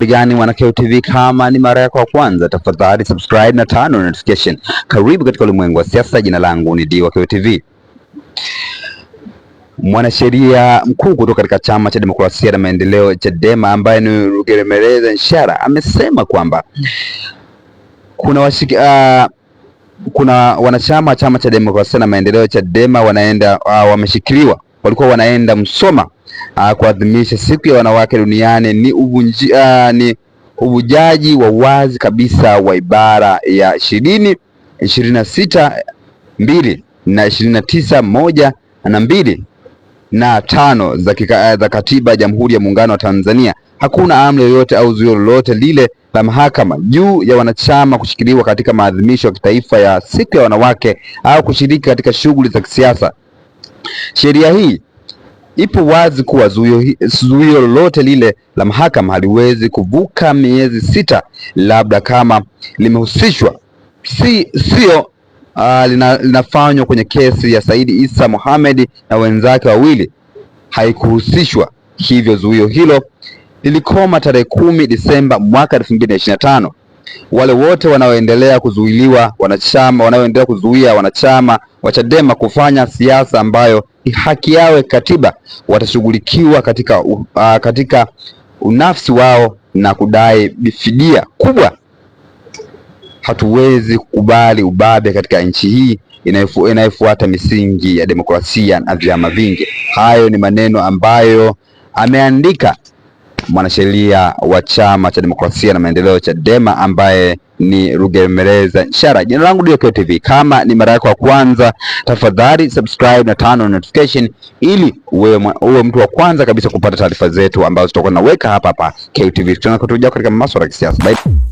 Gani mwana KUTV, kama ni mara yako ya kwanza tafadhali subscribe na turn on notification. Karibu katika ulimwengu wa siasa. Jina langu ni D wa KUTV. Mwanasheria mkuu kutoka katika Chama cha Demokrasia na Maendeleo Chadema, ambaye ni Rugemeleza Nshala, amesema kwamba kuna wanachama wa Chama cha Demokrasia na Maendeleo Chadema wameshikiliwa, walikuwa wanaenda Msoma kuadhimisha siku ya wanawake duniani. Ni uvujaji wa wazi kabisa wa ibara ya 20, 26, 2 na 29, 1 na 2 na 5 za Katiba ya Jamhuri ya Muungano wa Tanzania. Hakuna amri yoyote au zuio lolote lile la mahakama juu ya wanachama kushikiliwa katika maadhimisho ya kitaifa ya siku ya wanawake au kushiriki katika shughuli za kisiasa. Sheria hii ipo wazi kuwa zuio lolote lile la mahakama haliwezi kuvuka miezi 6, labda kama limehusishwa sio linafanywa kwenye kesi ya Said Issa Mohamed na wenzake wawili, haikuhusishwa. Hivyo zuio hilo lilikoma tarehe 10 Disemba mwaka 2025. Wale wote wanaoendelea kuzuia wanachama wa Chadema kufanya siasa ambayo haki yao katiba, watashughulikiwa katika unafsi wao na kudai fidia kubwa. Hatuwezi kukubali ubabe katika nchi hii inayofuata misingi ya demokrasia na vyama vingi. Hayo ni maneno ambayo ameandika mwanasheria wa Chama cha Demokrasia na Maendeleo Chadema, ambaye ni Rugemeleza Nshala. Jina langu ndio KUTV. Kama ni mara yako ya kwanza tafadhali subscribe na turn on notification ili uwe mtu wa kwanza kabisa kupata taarifa zetu ambazo tutakuwa tunaweka hapa KUTV. Tunakuja katika masuala ya kisiasa. Bye.